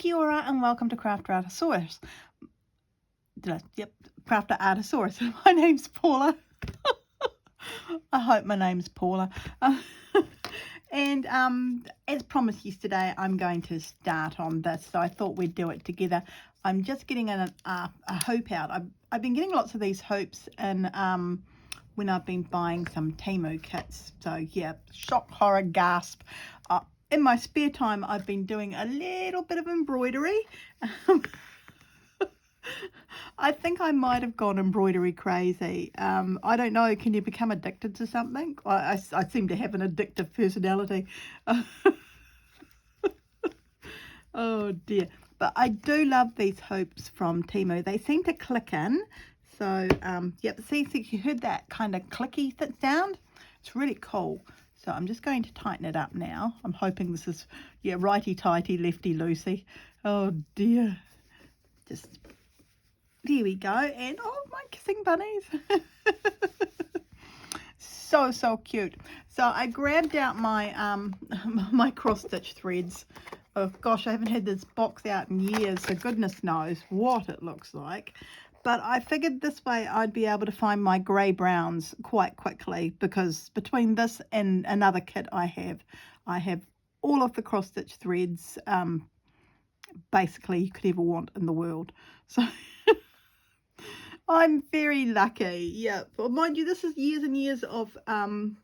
Kia ora and welcome to Crafter Artosaurus. Yep, Crafter Artosaurus. My name's Paula. I hope my name's Paula. And as promised yesterday, I'm going to start on this, so I thought we'd do it together. I'm just getting a hoop out. I've been getting lots of these hoops and when I've been buying some Temu kits. So yeah, shock, horror, gasp. In my spare time, I've been doing a little bit of embroidery. I think I might have gone embroidery crazy. I don't know. Can you become addicted to something? I seem to have an addictive personality. Oh dear. But I do love these hoops from Temu. They seem to click in. So, yep, see, you heard that kind of clicky sound? It's really cool. So I'm just going to tighten it up now. I'm hoping this is, yeah, righty-tighty, lefty-loosey. Oh dear. Just, there we go. And, oh, my kissing bunnies. So cute. So I grabbed out my, my cross-stitch threads. Oh gosh, I haven't had this box out in years, so goodness knows what it looks like. But I figured this way I'd be able to find my grey browns quite quickly, because between this and another kit I have all of the cross stitch threads basically you could ever want in the world. So I'm very lucky. Yeah, well, mind you, this is years and years of oh,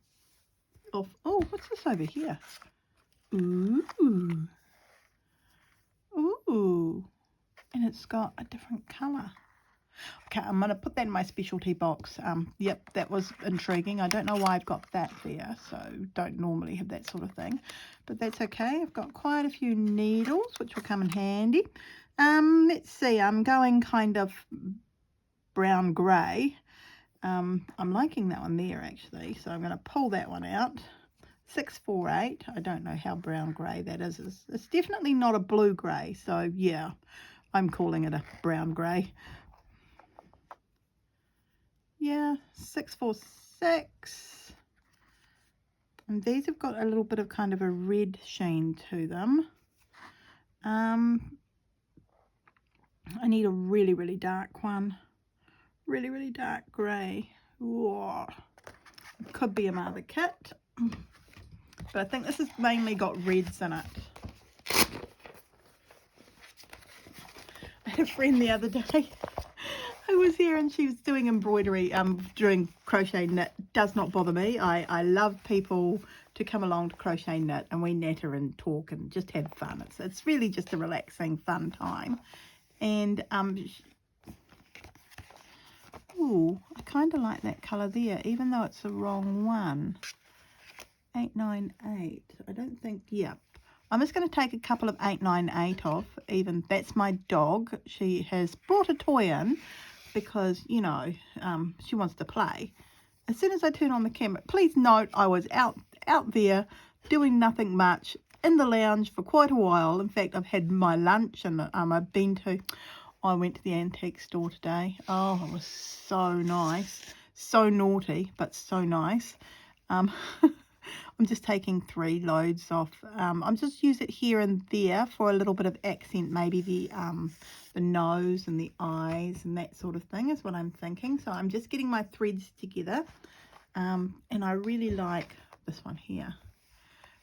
what's this over here? Ooh, and it's got a different colour. Okay, I'm going to put that in my specialty box. Yep, that was intriguing. I don't know why I've got that there, so don't normally have that sort of thing. But that's okay. I've got quite a few needles, which will come in handy. Let's see, I'm going kind of brown grey. I'm liking that one there, actually. So I'm going to pull that one out. 648. I don't know how brown grey that is. It's definitely not a blue grey. So, yeah, I'm calling it a brown grey. Yeah, 646, and these have got a little bit of kind of a red sheen to them. I need a really dark one, really dark grey. Whoa. Could be a mother kit, but I think this has mainly got reds in it. I had a friend the other day who was here and she was doing embroidery, doing crochet knit. Does not bother me. I love people to come along to crochet knit, and we natter and talk and just have fun. It's really just a relaxing, fun time. And ooh, I kind of like that colour there, even though it's the wrong one. 898. I don't think. Yep. I'm just going to take a couple of 898 off. Even that's my dog. She has brought a toy in because, you know, she wants to play. As soon as I turn on the camera, please note I was out there doing nothing much in the lounge for quite a while. In fact, I've had my lunch and I went to the antique store today. Oh, it was so nice. So naughty, but so nice. I'm just taking 3 loads off. I'm just use it here and there for a little bit of accent, maybe the nose and the eyes and that sort of thing is what I'm thinking. So I'm just getting my threads together, and I really like this one here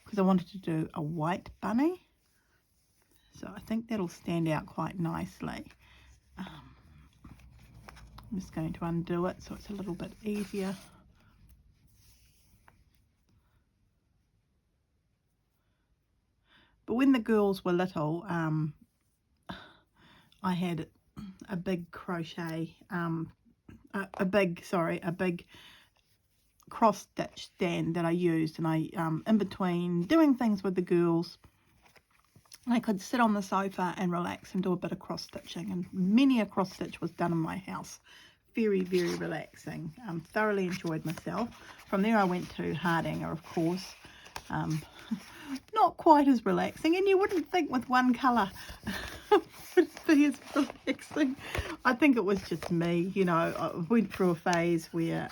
because I wanted to do a white bunny, so I think that'll stand out quite nicely. I'm just going to undo it so it's a little bit easier. But when the girls were little, I had a big crochet, a big cross stitch stand that I used, and I, in between doing things with the girls, I could sit on the sofa and relax and do a bit of cross stitching, and many a cross stitch was done in my house. Very relaxing. Thoroughly enjoyed myself. From there I went to Hare, of course. Not quite as relaxing, and you wouldn't think with one colour would be as relaxing. I think it was just me, you know. I went through a phase where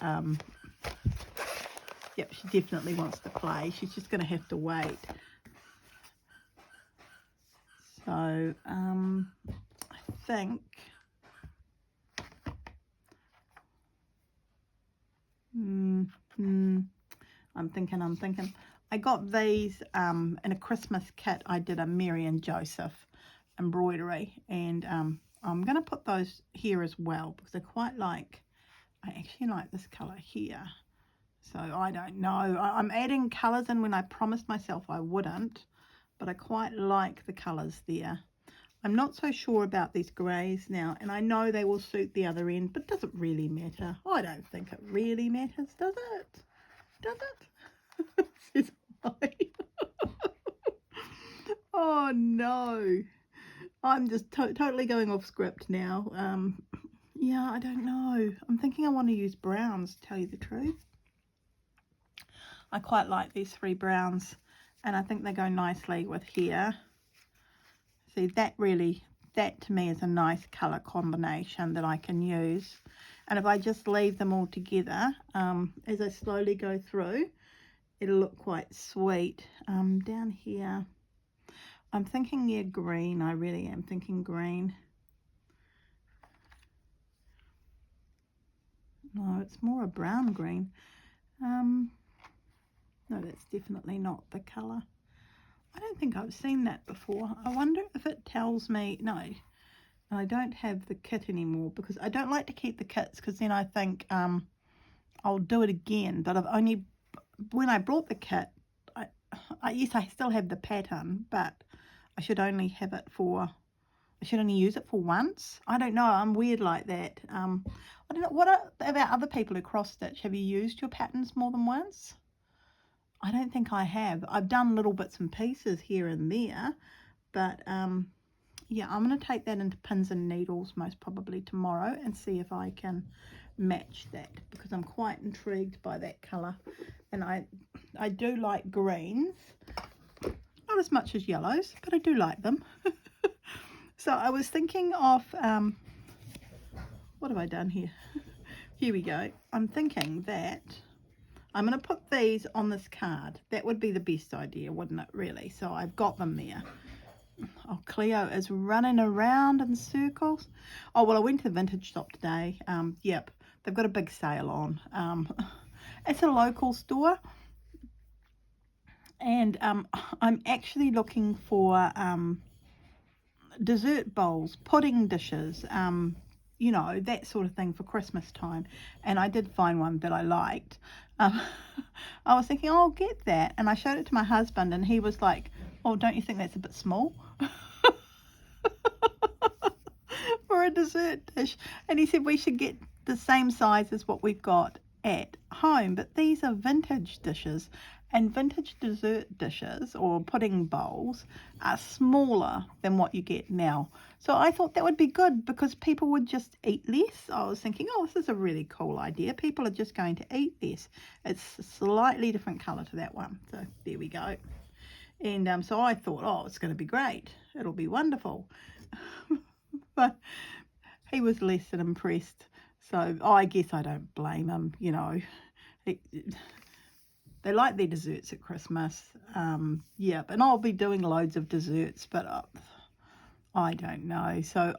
yep, she definitely wants to play. She's just going to have to wait. So I think I'm thinking. I got these in a Christmas kit. I did a Mary and Joseph embroidery, and I'm going to put those here as well because I actually like this colour here. So I don't know. I'm adding colours in when I promised myself I wouldn't, but I quite like the colours there. I'm not so sure about these greys now, and I know they will suit the other end, but does it really matter? I don't think it really matters, does it? Does it? Says I. Oh no. I'm just totally going off script now. Yeah, I don't know. I'm thinking I want to use browns, to tell you the truth. I quite like these 3 browns, and I think they go nicely with here. See, that to me is a nice colour combination that I can use. And if I just leave them all together, as I slowly go through, it'll look quite sweet. Down here, I'm thinking, yeah, green. I really am thinking green. No, it's more a brown green. No, that's definitely not the colour. I don't think I've seen that before. I wonder if it tells me, no, I don't have the kit anymore because I don't like to keep the kits because then I think I'll do it again. But when I brought the kit, yes, I still have the pattern, but I should only use it for once. I don't know. I'm weird like that. I don't know. What about other people who cross stitch? Have you used your patterns more than once? I don't think I have. I've done little bits and pieces here and there, but yeah, I'm going to take that into pins and needles most probably tomorrow and see if I can match that because I'm quite intrigued by that colour. And I do like greens, not as much as yellows, but I do like them. So I was thinking of, what have I done here? Here we go. I'm thinking that I'm going to put these on this card. That would be the best idea, wouldn't it, really? So I've got them there. Oh, Cleo is running around in circles. Oh, well, I went to the vintage shop today. Yep, they've got a big sale on. It's a local store. And I'm actually looking for dessert bowls, pudding dishes, you know, that sort of thing for Christmas time. And I did find one that I liked. I was thinking, oh, I'll get that. And I showed it to my husband and he was like, oh, don't you think that's a bit small? For a dessert dish. And he said we should get the same size as what we've got at home. But these are vintage dishes. And vintage dessert dishes or pudding bowls are smaller than what you get now. So I thought that would be good because people would just eat less. I was thinking, oh, this is a really cool idea. People are just going to eat less. It's a slightly different colour to that one. So there we go. And so I thought, oh, it's going to be great. It'll be wonderful. But he was less than impressed. So I guess I don't blame him, you know. They like their desserts at Christmas. Yeah, and I'll be doing loads of desserts, but I don't know. So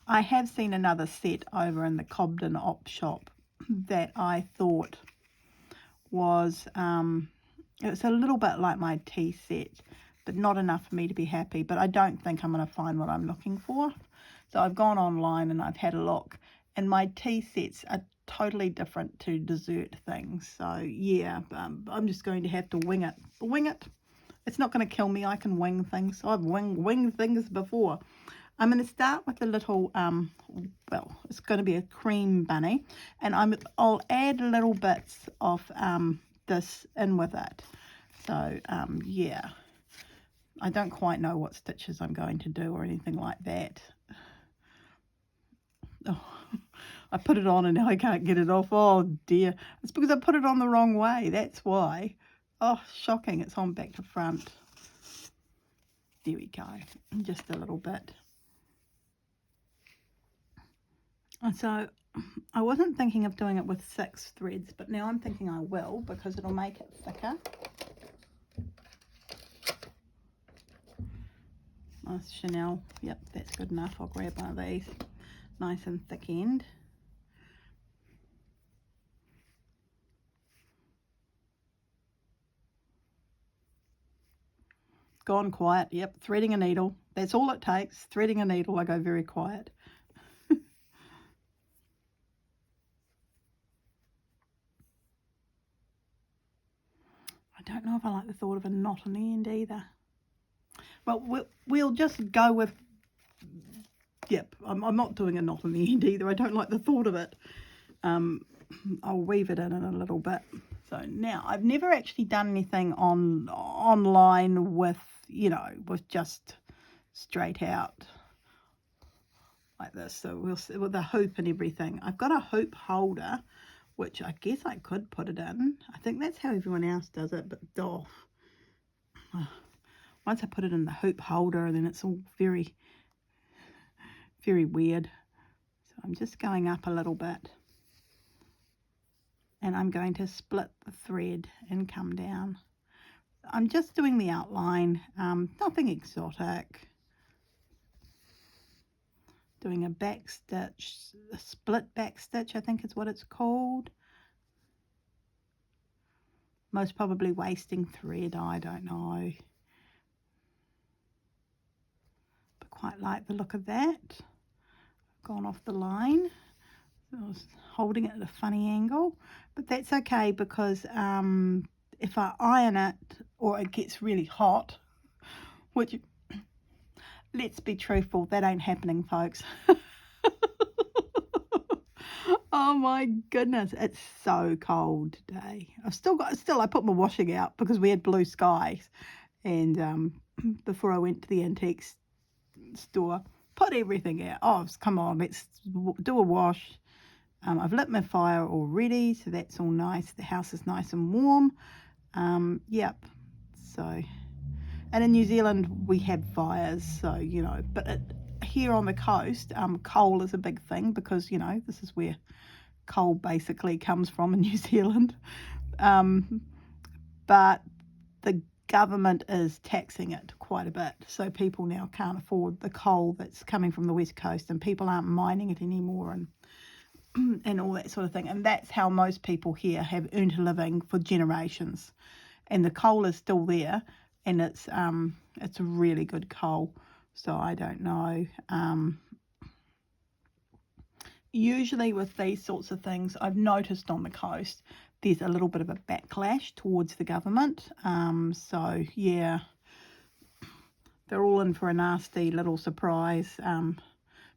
I have seen another set over in the Cobden op shop that I thought was, it was a little bit like my tea set, but not enough for me to be happy. But I don't think I'm going to find what I'm looking for. So I've gone online and I've had a look, and my tea sets are totally different to dessert things. So yeah, I'm just going to have to wing it. It's not going to kill me. I can wing things. I've winged things before. I'm going to start with a little, well, it's going to be a cream bunny, and I'll add little bits of this in with it. So yeah, I don't quite know what stitches I'm going to do or anything like that. Oh, I put it on and now I can't get it off. Oh dear. It's because I put it on the wrong way. That's why. Oh, shocking. It's on back to front. There we go. Just a little bit. And so I wasn't thinking of doing it with 6 threads, but now I'm thinking I will because it'll make it thicker. Nice Chanel. Yep, that's good enough. I'll grab one of these. Nice and thick end. Gone quiet. Yep, threading a needle. That's all it takes. Threading a needle, I go very quiet. I don't know if I like the thought of a knot on the end either. Well, we'll just go with, yep, I'm not doing a knot on the end either. I don't like the thought of it. I'll weave it in a little bit. So now, I've never actually done anything online with, you know, with just straight out like this. So we'll see with the hoop and everything. I've got a hoop holder, which I guess I could put it in. I think that's how everyone else does it, but once I put it in the hoop holder, then it's all very, very weird. So I'm just going up a little bit. And I'm going to split the thread and come down. I'm just doing the outline, nothing exotic. Doing a back stitch, a split back stitch, I think is what it's called. Most probably wasting thread, I don't know. But quite like the look of that. Gone off the line. I was holding it at a funny angle, but that's okay because if I iron it or it gets really hot, which, let's be truthful, that ain't happening, folks. Oh my goodness, it's so cold today. I put my washing out because we had blue skies, and before I went to the antiques store, put everything out. Oh, come on, let's do a wash. I've lit my fire already, so that's all nice. The house is nice and warm. Yep. So, and in New Zealand we have fires, so you know. But here on the coast, coal is a big thing because you know this is where coal basically comes from in New Zealand. But the government is taxing it quite a bit, so people now can't afford the coal that's coming from the west coast, and people aren't mining it anymore, and all that sort of thing. And that's how most people here have earned a living for generations. And the coal is still there, and it's a really good coal. So I don't know. Usually with these sorts of things, I've noticed on the coast, there's a little bit of a backlash towards the government. So yeah, they're all in for a nasty little surprise.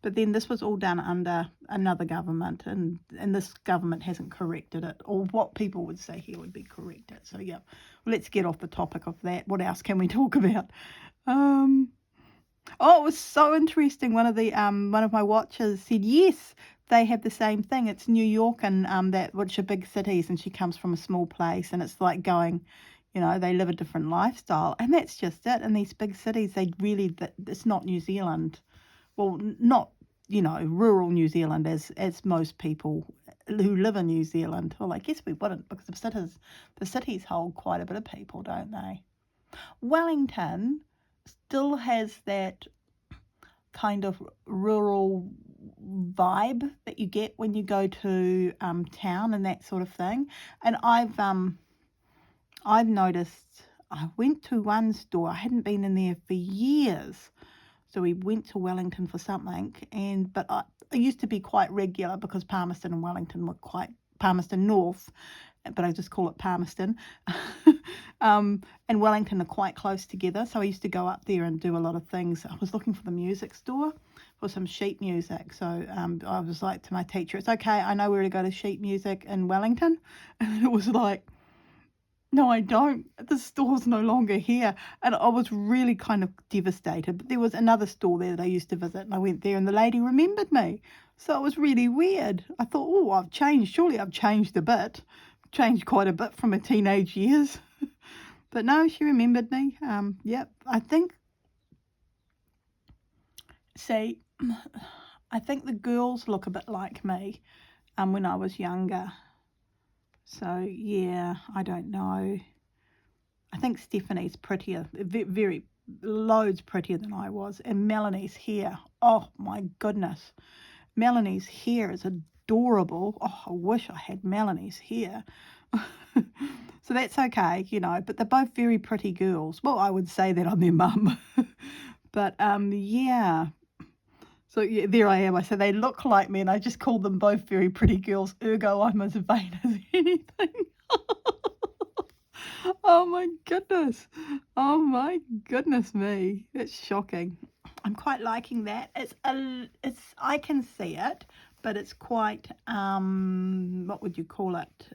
But then this was all done under another government, and this government hasn't corrected it, or what people would say here would be corrected. So yeah, well, let's get off the topic of that. What else can we talk about? Oh, it was so interesting. One of my watchers said yes, they have the same thing. It's New York and which are big cities, and she comes from a small place, and it's like going, you know, they live a different lifestyle, and that's just it. In these big cities, it's not New Zealand. Well, not, you know, rural New Zealand as most people who live in New Zealand. Well, I guess we wouldn't, because the cities hold quite a bit of people, don't they? Wellington still has that kind of rural vibe that you get when you go to town and that sort of thing. And I've noticed, I went to one store, I hadn't been in there for years. So we went to Wellington for something, but I used to be quite regular because Palmerston and Wellington were Palmerston North, but I just call it Palmerston, and Wellington are quite close together. So I used to go up there and do a lot of things. I was looking for the music store for some sheet music. So I was like to my teacher, it's okay, I know where to go to sheet music in Wellington. And it was like, no, I don't. The store's no longer here. And I was really kind of devastated. But there was another store there that I used to visit, and I went there and the lady remembered me. So it was really weird. I thought, oh, I've changed. Surely I've changed a bit. Changed quite a bit from my teenage years. But no, she remembered me. Yep, I think the girls look a bit like me when I was younger. So, yeah, I don't know. I think Stephanie's prettier, very, loads prettier than I was. And Melanie's hair, oh my goodness, Melanie's hair is adorable. Oh, I wish I had Melanie's hair. So that's okay, you know, but they're both very pretty girls. Well, I would say that on their mum. But yeah. So yeah, there I am. I said they look like me, and I just called them both very pretty girls. Ergo, I'm as vain as anything. Oh my goodness. Oh my goodness me. It's shocking. I'm quite liking that. I can see it, but it's quite what would you call it?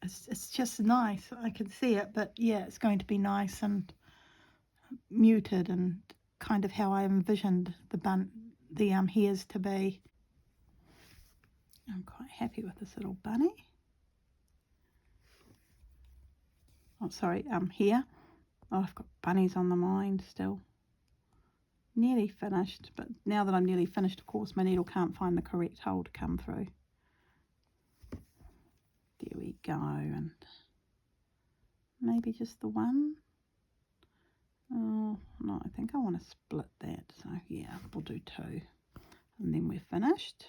It's just nice. I can see it, but yeah, it's going to be nice and muted and kind of how I envisioned the hairs to be. I'm quite happy with this little bunny. Oh, sorry, here. Oh, I've got bunnies on the mind still. Nearly finished, but now that I'm nearly finished, of course, my needle can't find the correct hole to come through. There we go, and maybe just the one. Oh, no, I think I want to split that, so yeah, we'll do two. And then we're finished.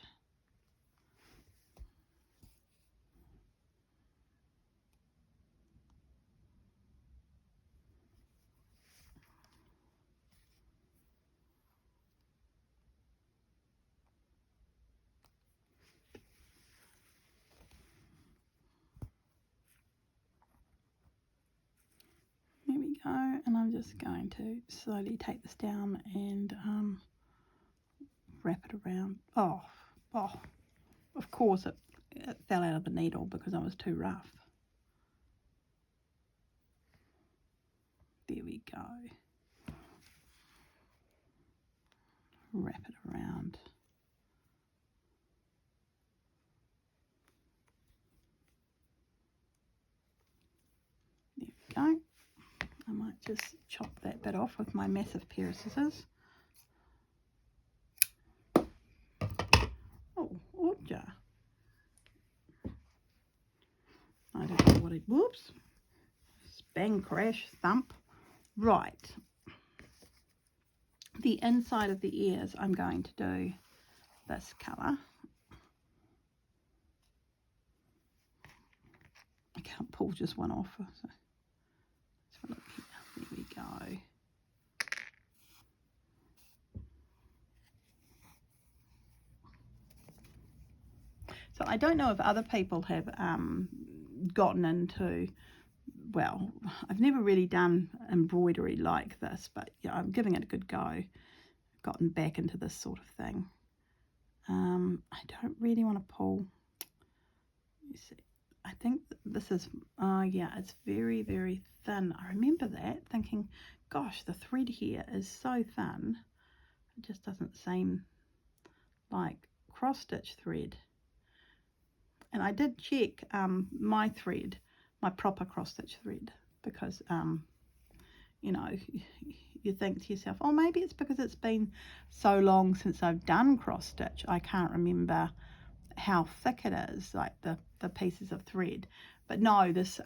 There we go, and I'm just going to slowly take this down and wrap it around. Oh, of course it fell out of the needle because I was too rough. There we go. Wrap it around. There we go. I might just chop that bit off with my massive pair of scissors. Oh, orja. I don't know what it, whoops. Bang, crash, thump. Right. The inside of the ears, I'm going to do this colour. I can't pull just one off. So let's have a look here. There we go. So I don't know if other people have gotten into, well, I've never really done embroidery like this, but yeah, I'm giving it a good go. Gotten back into this sort of thing. I don't really want to pull. You see, I think this is, yeah, it's very, very thin. I remember that thinking, gosh, the thread here is so thin. It just doesn't seem like cross stitch thread. And I did check my thread, my proper cross stitch thread, because you know, you think to yourself, oh, maybe it's because it's been so long since I've done cross stitch, I can't remember how thick it is, like the pieces of thread. But no, this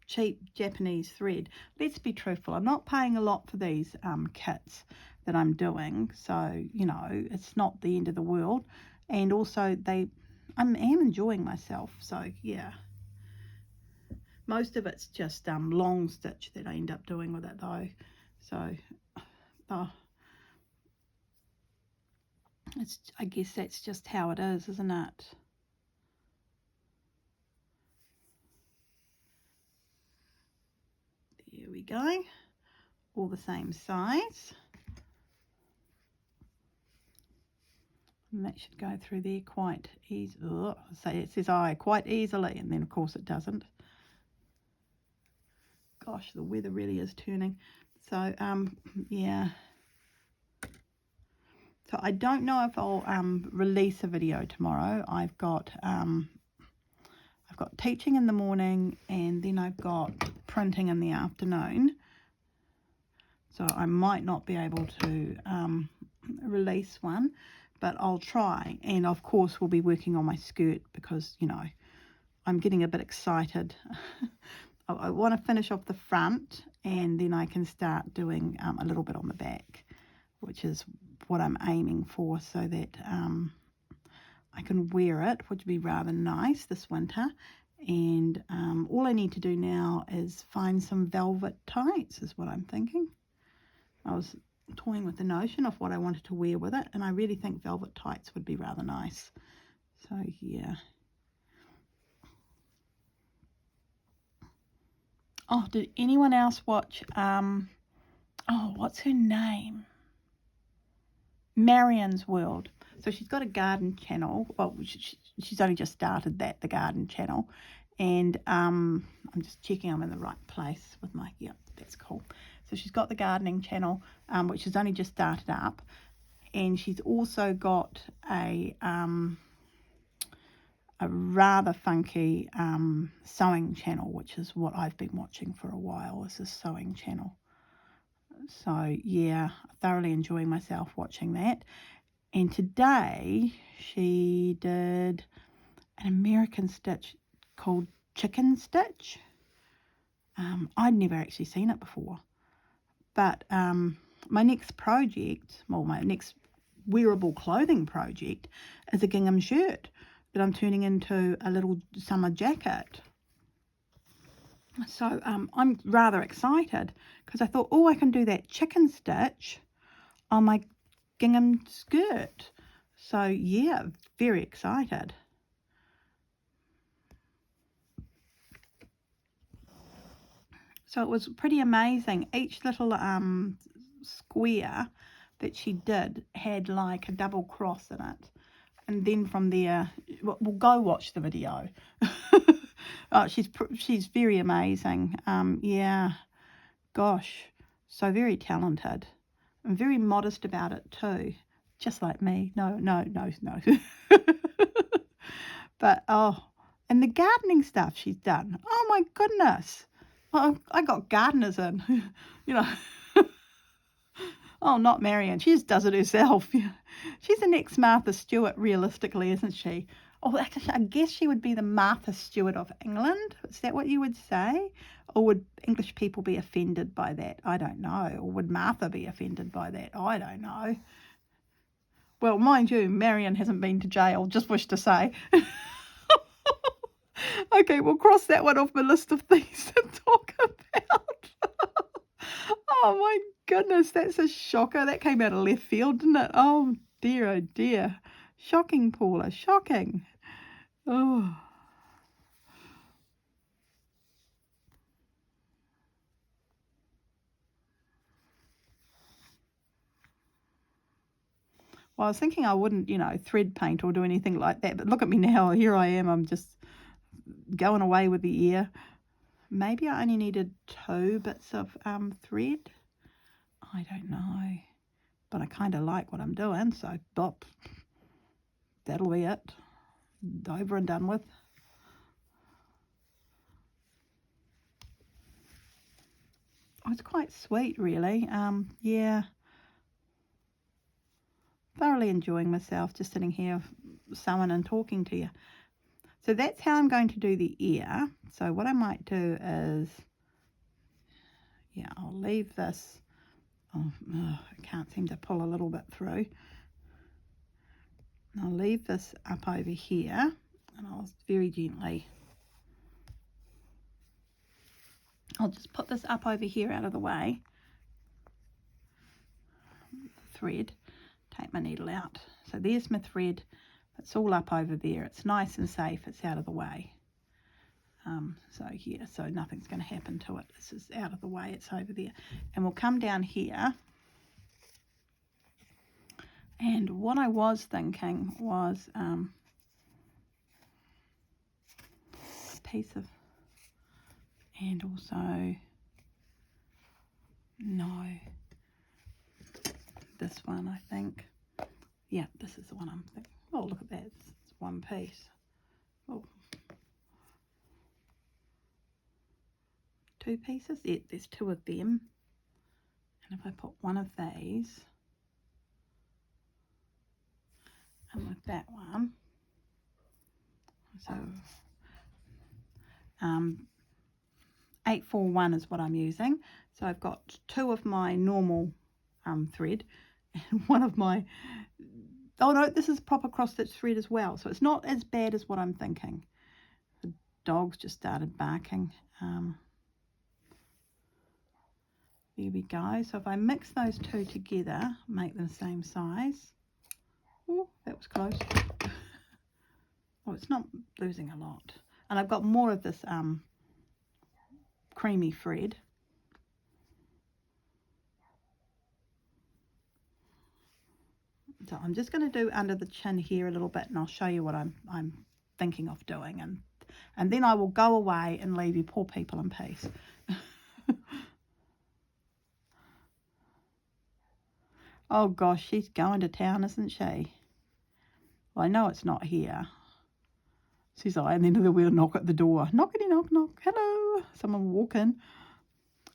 cheap Japanese thread, let's be truthful, I'm not paying a lot for these kits that I'm doing, so you know, it's not the end of the world. And also I am enjoying myself, so yeah. Most of it's just long stitch that I end up doing with it though, so I guess that's just how it is, isn't it? There we go, all the same size. And that should go through there quite easy. Oh, so it says quite easily, and then of course it doesn't. Gosh, the weather really is turning. So yeah. So I don't know if I'll release a video tomorrow. I've got teaching in the morning, and then I've got printing in the afternoon. So I might not be able to release one, but I'll try. And of course we'll be working on my skirt because, you know, I'm getting a bit excited. I want to finish off the front, and then I can start doing a little bit on the back, which is what I'm aiming for, so that I can wear it, which would be rather nice this winter. And all I need to do now is find some velvet tights, is what I'm thinking. I was toying with the notion of what I wanted to wear with it, and I really think velvet tights would be rather nice. So yeah. Oh, did anyone else watch what's her name? Marion's World. So she's got a garden channel. Well, she's only just started that, the garden channel. And I'm just checking I'm in the right place with my, yep, that's cool. So she's got the gardening channel, which has only just started up. And she's also got a rather funky sewing channel, which is what I've been watching for a while, is a sewing channel. So yeah, thoroughly enjoying myself watching that. And today she did an American stitch called Chicken Stitch. I'd never actually seen it before. But my next project, well, my next wearable clothing project is a gingham shirt that I'm turning into a little summer jacket. So I'm rather excited because I thought, oh, I can do that chicken stitch on my gingham skirt. So yeah, very excited. So it was pretty amazing. Each little square that she did had like a double cross in it. And then from there, we'll go watch the video. Oh, she's very amazing. Yeah, gosh, so very talented and very modest about it too. Just like me. No. But, oh, and the gardening stuff she's done. Oh, my goodness. Oh, I got gardeners in, you know. Oh, not Marion. She just does it herself. She's the next Martha Stewart, realistically, isn't she? Oh, I guess she would be the Martha Stewart of England. Is that what you would say? Or would English people be offended by that? I don't know. Or would Martha be offended by that? I don't know. Well, mind you, Marion hasn't been to jail, just wish to say. Okay, we'll cross that one off my list of things to talk about. Oh my goodness, that's a shocker. That came out of left field, didn't it? Oh dear. Shocking, Paula, shocking. Oh. Well, I was thinking I wouldn't, thread paint or do anything like that, but look at me now. Here I am. I'm just going away with the ear. Maybe I only needed 2 bits of thread. I don't know. But I kind of like what I'm doing, so bop. That'll be it. Over and done with. Oh, it's quite sweet, really. Yeah. Thoroughly enjoying myself just sitting here sewing and talking to you. So that's how I'm going to do the ear. So what I might do is, yeah, I'll leave this. Oh, I can't seem to pull a little bit through. I'll leave this up over here, and I'll very gently, I'll just put this up over here out of the way. Thread, take my needle out. So there's my thread. It's all up over there. It's nice and safe. It's out of the way. So yeah, so nothing's going to happen to it. This is out of the way. It's over there. And we'll come down here. And what I was thinking was a piece of, and also, no, this one I think. Yeah, this is the one I'm thinking. Oh, look at that. It's one piece. Oh. 2 pieces? Yeah, there's 2 of them. And if I put one of these, and with that one, so 841 is what I'm using. So I've got 2 of my normal thread and 1 of my, oh no, this is proper cross stitch thread as well. So it's not as bad as what I'm thinking. The dogs just started barking. There we go. So if I mix those 2 together, make them the same size. Oh, that was close. Oh, it's not losing a lot. And I've got more of this creamy thread. So I'm just going to do under the chin here a little bit, and I'll show you what I'm thinking of doing, and then I will go away and leave you poor people in peace. Oh gosh, she's going to town, isn't she? Well, I know it's not here, says I, and then there will knock at the door. Knockity knock knock. Hello, someone will walk in.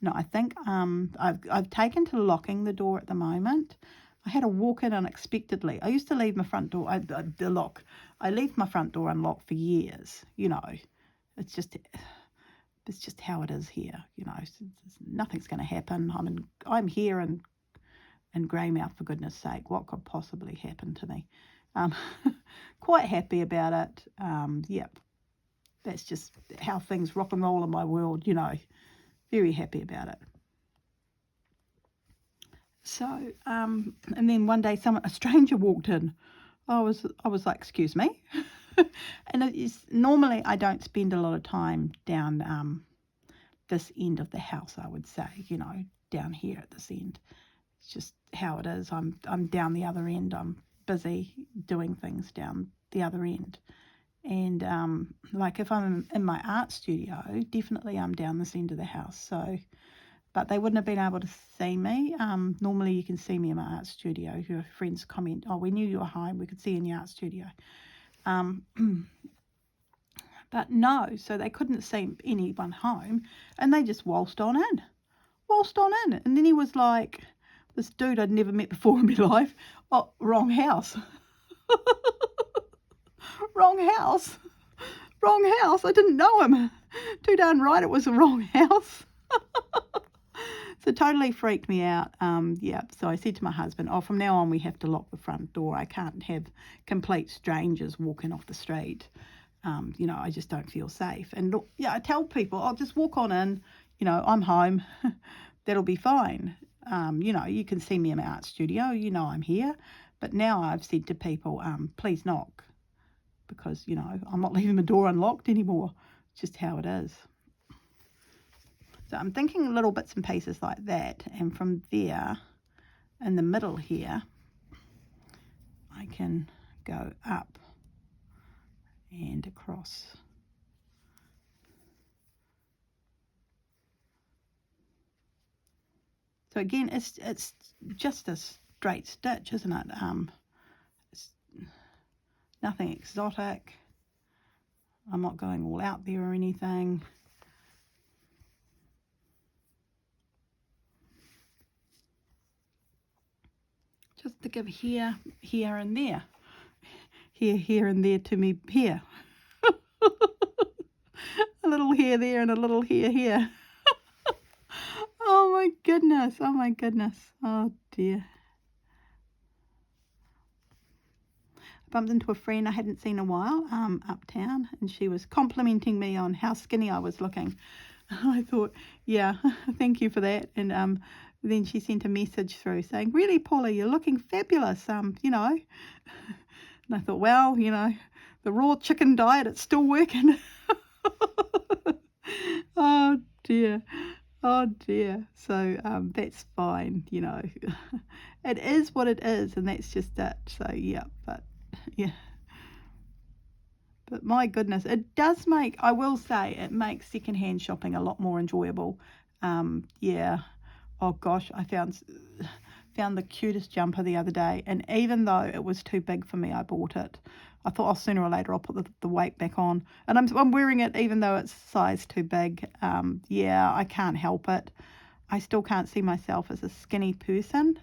No, I think I've taken to locking the door at the moment. I had a walk in unexpectedly. I used to leave my front door, I leave my front door unlocked for years, you know. It's just how it is here, you know. Nothing's going to happen. I'm here in Greymouth, for goodness sake. What could possibly happen to me? Quite happy about it. Yep, that's just how things rock and roll in my world, you know. Very happy about it. So, and then one day a stranger walked in. I was like, excuse me. And normally I don't spend a lot of time down this end of the house, I would say, you know, down here at this end. It's just how it is. I'm down the other end. I'm busy doing things down the other end. And like if I'm in my art studio, definitely I'm down this end of the house. So, but they wouldn't have been able to see me. Normally you can see me in my art studio. Your friends comment, oh, we knew you were home. We could see you in the art studio. But no, so they couldn't see anyone home, and they just waltzed on in. And then he was like, this dude I'd never met before in my life. Oh, wrong house. Wrong house. I didn't know him. Too darn right it was the wrong house. So totally freaked me out. Yeah, so I said to my husband, oh, from now on we have to lock the front door. I can't have complete strangers walking off the street. You know, I just don't feel safe. And look, yeah, I tell people, I'll just walk on in, you know, I'm home. That'll be fine. You know, you can see me in my art studio. You know I'm here. But now I've said to people, please knock. Because, you know, I'm not leaving the door unlocked anymore. It's just how it is. So I'm thinking little bits and pieces like that. And from there, in the middle here, I can go up and across. So again, it's just a straight stitch, isn't it? It's nothing exotic. I'm not going all out there or anything. Just to give here and there. Here and there to me here. A little here there and a little here. Oh my goodness. Oh dear. I bumped into a friend I hadn't seen in a while uptown, and she was complimenting me on how skinny I was looking. I thought, yeah, thank you for that. And then she sent a message through saying, really, Paula, you're looking fabulous, you know. And I thought, well, you know, the raw chicken diet, it's still working. Oh dear. So that's fine, you know. It is what it is, and that's just it. So yeah, but yeah. But my goodness, it does make, I will say, it makes secondhand shopping a lot more enjoyable. Yeah. Oh gosh, I found the cutest jumper the other day, and even though it was too big for me, I bought it. I thought, oh, sooner or later I'll put the weight back on, and I'm wearing it even though it's size too big. Yeah, I can't help it. I still can't see myself as a skinny person.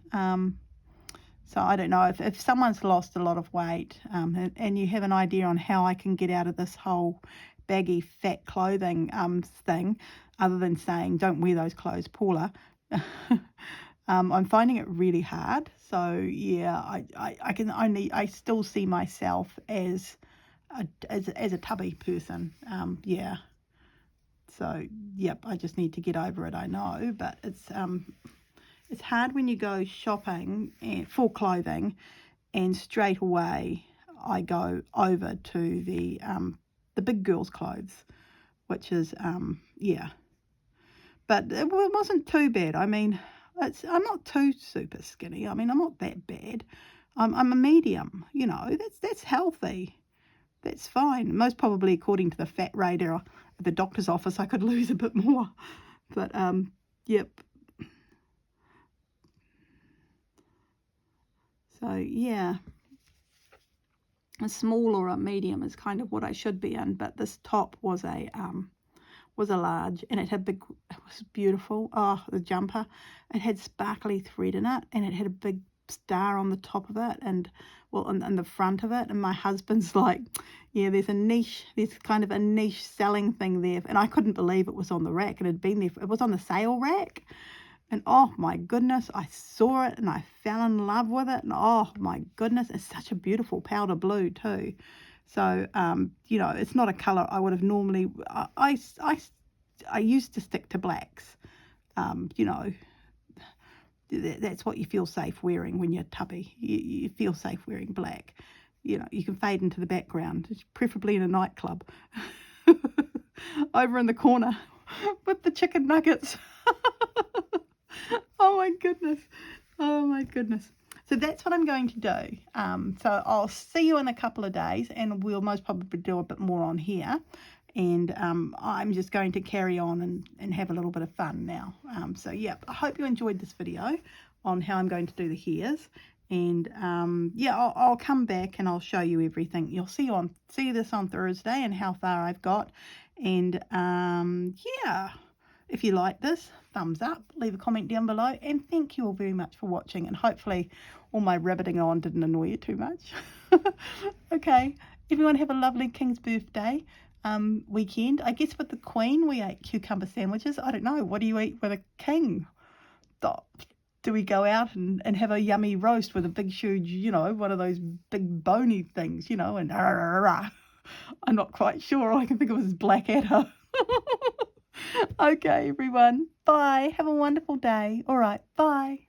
So I don't know if someone's lost a lot of weight and you have an idea on how I can get out of this whole baggy fat clothing thing, other than saying don't wear those clothes, Paula. I'm finding it really hard. So yeah, I still see myself as a tubby person. Yeah. So yep, I just need to get over it. I know, but it's hard when you go shopping for clothing, and straight away I go over to the big girls' clothes, which is yeah. But it wasn't too bad. I mean, I'm not too super skinny. I mean, I'm not that bad. I'm a medium. You know, that's healthy. That's fine. Most probably, according to the fat radar at the doctor's office, I could lose a bit more. But yep. So yeah, a small or a medium is kind of what I should be in. But this top was a large, and it was beautiful. Oh, the jumper, it had sparkly thread in it, and it had a big star on the top of it, and well, on the front of it. And my husband's like, yeah, there's kind of a niche selling thing there. And I couldn't believe it was on the rack. It had been there, it was on the sale rack. And oh my goodness, I saw it and I fell in love with it. And oh my goodness, it's such a beautiful powder blue too. So, you know, it's not a colour I would have normally, I used to stick to blacks. You know, that's what you feel safe wearing when you're tubby. You feel safe wearing black. You know, you can fade into the background, preferably in a nightclub. Over in the corner with the chicken nuggets. Oh my goodness. Oh my goodness. So that's what I'm going to do. So I'll see you in a couple of days, and we'll most probably do a bit more on here. And I'm just going to carry on and have a little bit of fun now. So yeah, I hope you enjoyed this video on how I'm going to do the hairs. And yeah, I'll come back and I'll show you everything. You'll see this on Thursday and how far I've got. And yeah. If you like this, thumbs up, leave a comment down below, and thank you all very much for watching, and hopefully all my rabbiting on didn't annoy you too much. Okay, everyone have a lovely King's birthday weekend. I guess with the Queen we ate cucumber sandwiches. I don't know, what do you eat with a king? Do we go out and have a yummy roast with a big huge, you know, one of those big bony things, you know, and I'm not quite sure. All I can think of is Blackadder. Okay, everyone. Bye. Have a wonderful day. All right. Bye.